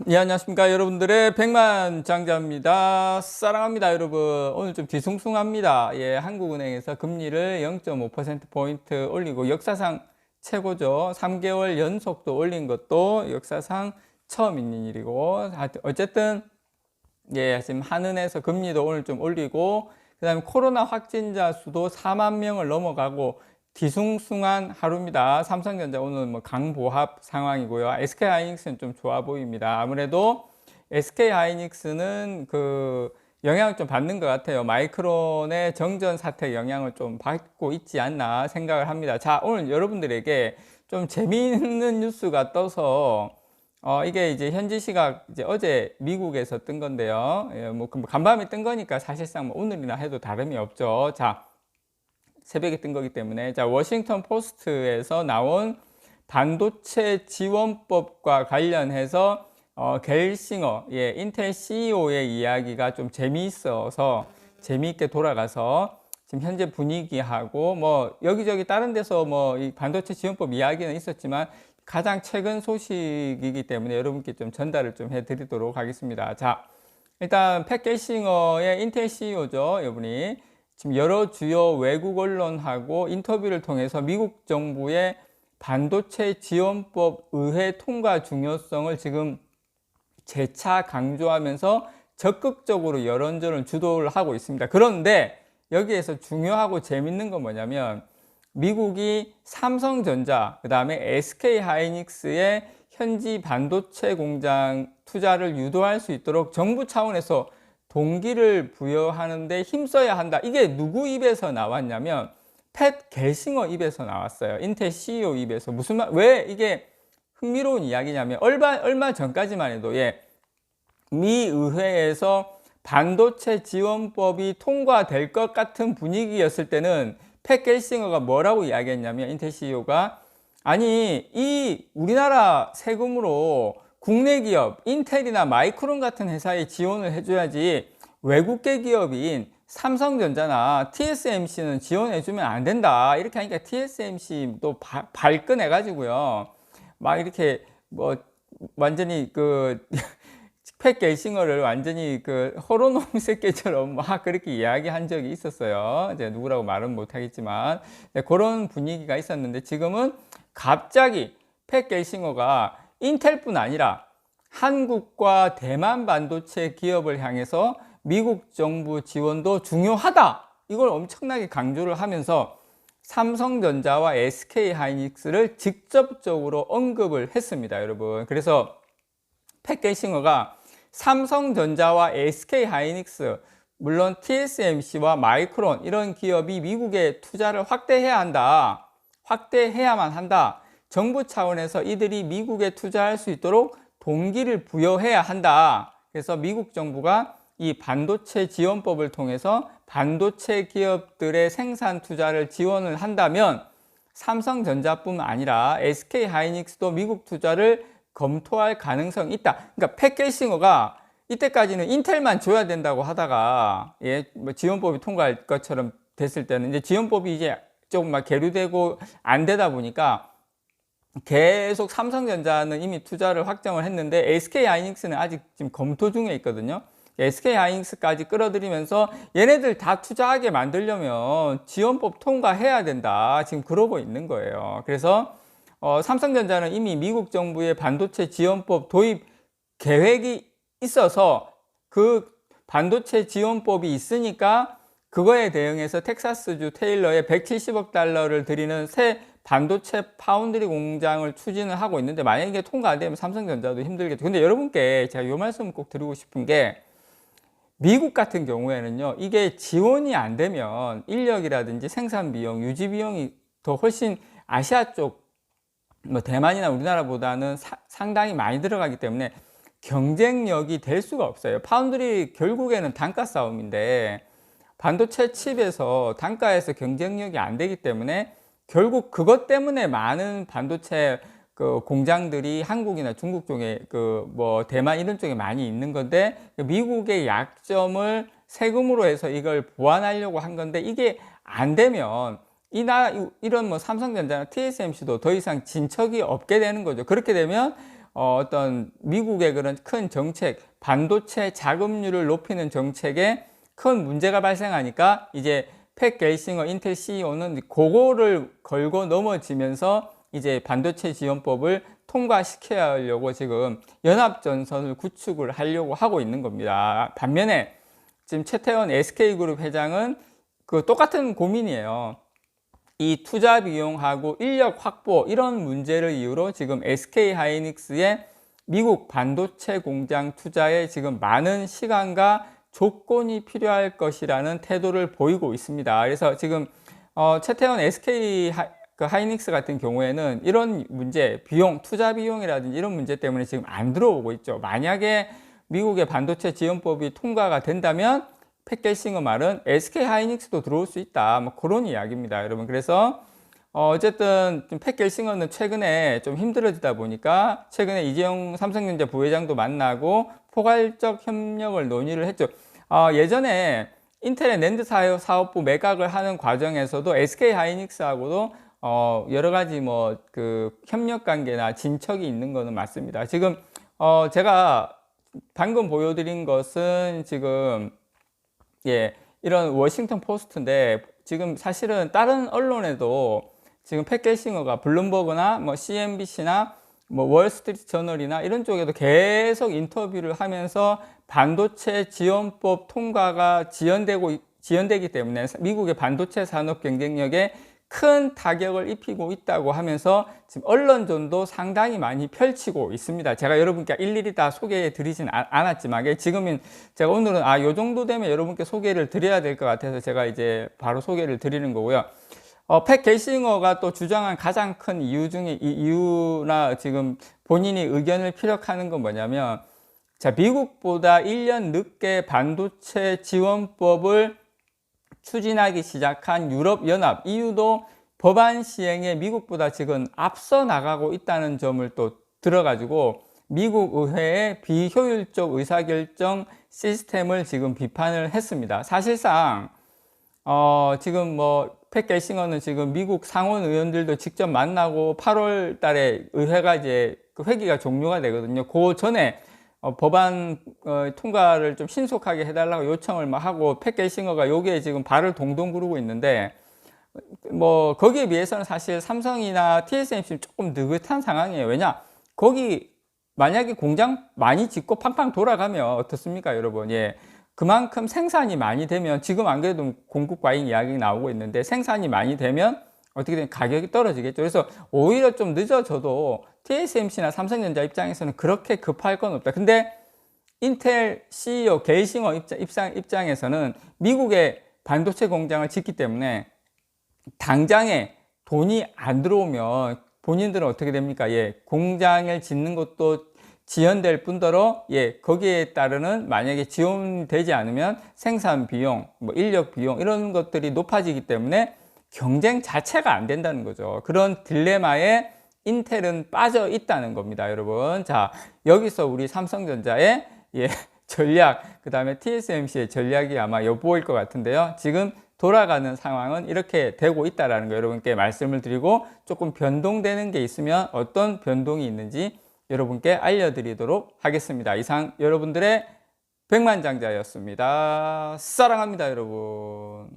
예, 안녕하십니까. 여러분들의 백만장자입니다. 사랑합니다, 여러분. 오늘 좀 뒤숭숭합니다. 예, 한국은행에서 금리를 0.5%포인트 올리고 역사상 최고죠. 3개월 연속도 올린 것도 역사상 처음 있는 일이고, 어쨌든, 예, 지금 한은에서 금리도 오늘 좀 올리고, 그 다음에 코로나 확진자 수도 4만 명을 넘어가고, 뒤숭숭한 하루입니다. 삼성전자 오늘 뭐 강보합 상황이고요. SK하이닉스는 좀 좋아 보입니다. 아무래도 SK하이닉스는 그 영향을 좀 받는 것 같아요. 마이크론의 정전 사태 영향을 좀 받고 있지 않나 생각을 합니다. 자, 오늘 여러분들에게 좀 재미있는 뉴스가 떠서 이게 이제 현지 시각 이제 어제 미국에서 뜬 건데요. 예, 뭐 간밤에 뜬 거니까 사실상 뭐 오늘이나 해도 다름이 없죠. 자, 새벽에 뜬 거기 때문에. 자, 워싱턴 포스트에서 나온 반도체 지원법과 관련해서 겔싱어, 예, 인텔 CEO의 이야기가 좀 재미있어서 재미있게 돌아가서 지금 현재 분위기하고 뭐 여기저기 다른 데서 뭐 이 반도체 지원법 이야기는 있었지만 가장 최근 소식이기 때문에 여러분께 좀 전달을 좀 해드리도록 하겠습니다. 자, 일단 팻 겔싱어의 인텔 CEO죠, 이분이. 지금 여러 주요 외국 언론하고 인터뷰를 통해서 미국 정부의 반도체 지원법 의회 통과 중요성을 지금 재차 강조하면서 적극적으로 여론전을 주도를 하고 있습니다. 그런데 여기에서 중요하고 재밌는 건 뭐냐면 미국이 삼성전자, 그 다음에 SK하이닉스의 현지 반도체 공장 투자를 유도할 수 있도록 정부 차원에서 동기를 부여하는데 힘써야 한다. 이게 누구 입에서 나왔냐면 팻 겔싱어 입에서 나왔어요. 인텔 CEO 입에서. 무슨 말, 왜 이게 흥미로운 이야기냐면 얼마 전까지만 해도 예, 미 의회에서 반도체 지원법이 통과될 것 같은 분위기였을 때는 팻 겔싱어가 뭐라고 이야기했냐면 인텔 CEO가 아니 이 우리나라 세금으로 국내 기업 인텔이나 마이크론 같은 회사에 지원을 해줘야지 외국계 기업인 삼성전자나 TSMC는 지원해주면 안 된다. 이렇게 하니까 TSMC도 발끈해가지고요. 막 이렇게 뭐 완전히 그 팻 겔싱어를 완전히 그 호러놈 새끼처럼 막 그렇게 이야기한 적이 있었어요. 이제 누구라고 말은 못하겠지만 그런 분위기가 있었는데 지금은 갑자기 팻 겔싱어가 인텔뿐 아니라 한국과 대만 반도체 기업을 향해서 미국 정부 지원도 중요하다. 이걸 엄청나게 강조를 하면서 삼성전자와 SK하이닉스를 직접적으로 언급을 했습니다, 여러분. 그래서 팻 겔싱어가 삼성전자와 SK하이닉스, 물론 TSMC와 마이크론 이런 기업이 미국에 투자를 확대해야 한다. 확대해야만 한다. 정부 차원에서 이들이 미국에 투자할 수 있도록 동기를 부여해야 한다. 그래서 미국 정부가 이 반도체 지원법을 통해서 반도체 기업들의 생산 투자를 지원을 한다면 삼성전자뿐만 아니라 SK하이닉스도 미국 투자를 검토할 가능성이 있다. 그러니까 팻 겔싱어가 이때까지는 인텔만 줘야 된다고 하다가 예, 뭐 지원법이 통과할 것처럼 됐을 때는 이제 지원법이 이제 조금 막 계류되고 안 되다 보니까 계속 삼성전자는 이미 투자를 확정을 했는데 SK하이닉스는 아직 지금 검토 중에 있거든요. SK하이닉스까지 끌어들이면서 얘네들 다 투자하게 만들려면 지원법 통과해야 된다. 지금 그러고 있는 거예요. 그래서 삼성전자는 이미 미국 정부의 반도체 지원법 도입 계획이 있어서 그 반도체 지원법이 있으니까 그거에 대응해서 텍사스주 테일러에 170억 달러를 들이는 새 반도체 파운드리 공장을 추진을 하고 있는데 만약에 이게 통과 안 되면 삼성전자도 힘들겠죠. 근데 여러분께 제가 이 말씀 꼭 드리고 싶은 게 미국 같은 경우에는요, 이게 지원이 안 되면 인력이라든지 생산 비용, 유지 비용이 더 훨씬 아시아 쪽, 뭐 대만이나 우리나라보다는 상당히 많이 들어가기 때문에 경쟁력이 될 수가 없어요. 파운드리 결국에는 단가 싸움인데 반도체 칩에서 단가에서 경쟁력이 안 되기 때문에 결국 그것 때문에 많은 반도체 그 공장들이 한국이나 중국 쪽에 그 뭐 대만 이런 쪽에 많이 있는 건데 미국의 약점을 세금으로 해서 이걸 보완하려고 한 건데 이게 안 되면 이런 뭐 삼성전자나 TSMC도 더 이상 진척이 없게 되는 거죠. 그렇게 되면 어떤 미국의 그런 큰 정책, 반도체 자금률을 높이는 정책에 큰 문제가 발생하니까 이제 팻 겔싱어 인텔 CEO는 그거를 걸고 넘어지면서 이제 반도체 지원법을 통과시켜야 하려고 지금 연합전선을 구축을 하려고 하고 있는 겁니다. 반면에 지금 최태원 SK그룹 회장은 그 똑같은 고민이에요. 이 투자 비용하고 인력 확보 이런 문제를 이유로 지금 SK하이닉스의 미국 반도체 공장 투자에 지금 많은 시간과 조건이 필요할 것이라는 태도를 보이고 있습니다. 그래서 지금 최태원 SK 하이닉스 같은 경우에는 이런 문제, 비용, 투자 비용이라든지 이런 문제 때문에 지금 안 들어오고 있죠. 만약에 미국의 반도체 지원법이 통과가 된다면 팻 겔싱어 말은 SK 하이닉스도 들어올 수 있다. 뭐 그런 이야기입니다, 여러분. 그래서 어쨌든 팻 겔싱어는 최근에 좀 힘들어지다 보니까 최근에 이재용 삼성전자 부회장도 만나고 포괄적 협력을 논의를 했죠. 예전에 인텔의 낸드 사업부 매각을 하는 과정에서도 SK 하이닉스하고도 여러 가지 뭐 그 협력 관계나 진척이 있는 거는 맞습니다. 지금 제가 방금 보여드린 것은 지금 이런 워싱턴 포스트인데 지금 사실은 다른 언론에도 지금 팻 겔싱어가 블룸버그나 뭐 CNBC나 뭐 월스트리트 저널이나 이런 쪽에도 계속 인터뷰를 하면서 반도체 지원법 통과가 지연되기 때문에 미국의 반도체 산업 경쟁력에 큰 타격을 입히고 있다고 하면서 지금 언론전도 상당히 많이 펼치고 있습니다. 제가 여러분께 일일이 다 소개해 드리진 않았지만 지금은 제가 오늘은 요 정도 되면 여러분께 소개를 드려야 될 것 같아서 제가 이제 바로 소개를 드리는 거고요. 팻 겔싱어가 또 주장한 가장 큰 이유 중에 이유나 지금 본인이 의견을 피력하는 건 뭐냐면, 자, 미국보다 1년 늦게 반도체 지원법을 추진하기 시작한 유럽연합 EU도 법안 시행에 미국보다 지금 앞서 나가고 있다는 점을 또 들어가지고 미국 의회의 비효율적 의사결정 시스템을 지금 비판을 했습니다. 사실상 지금 뭐 팻 겔싱어는 지금 미국 상원 의원들도 직접 만나고 8월 달에 의회가 이제 그 회기가 종료가 되거든요. 그 전에 법안 통과를 좀 신속하게 해달라고 요청을 막 하고 팻 겔싱어가 여기에 지금 발을 동동 구르고 있는데, 뭐 거기에 비해서는 사실 삼성이나 TSMC는 조금 느긋한 상황이에요. 왜냐, 거기 만약에 공장 많이 짓고 팡팡 돌아가면 어떻습니까, 여러분? 그만큼 생산이 많이 되면, 지금 안 그래도 공급 과잉 이야기 나오고 있는데 생산이 많이 되면 어떻게 되면 가격이 떨어지겠죠. 그래서 오히려 좀 늦어져도 TSMC나 삼성전자 입장에서는 그렇게 급할 건 없다. 근데 인텔 CEO 겔싱어 입장에서는 미국의 반도체 공장을 짓기 때문에 당장에 돈이 안 들어오면 본인들은 어떻게 됩니까? 공장을 짓는 것도 지연될 뿐더러 거기에 따르는 만약에 지원되지 않으면 생산 비용, 뭐 인력 비용 이런 것들이 높아지기 때문에 경쟁 자체가 안 된다는 거죠. 그런 딜레마에 인텔은 빠져 있다는 겁니다, 여러분. 자, 여기서 우리 삼성전자의 전략, 그 다음에 TSMC의 전략이 아마 엿보일 것 같은데요. 지금 돌아가는 상황은 이렇게 되고 있다는 거 여러분께 말씀을 드리고, 조금 변동되는 게 있으면 어떤 변동이 있는지 여러분께 알려드리도록 하겠습니다. 이상 여러분들의 백만장자였습니다. 사랑합니다, 여러분.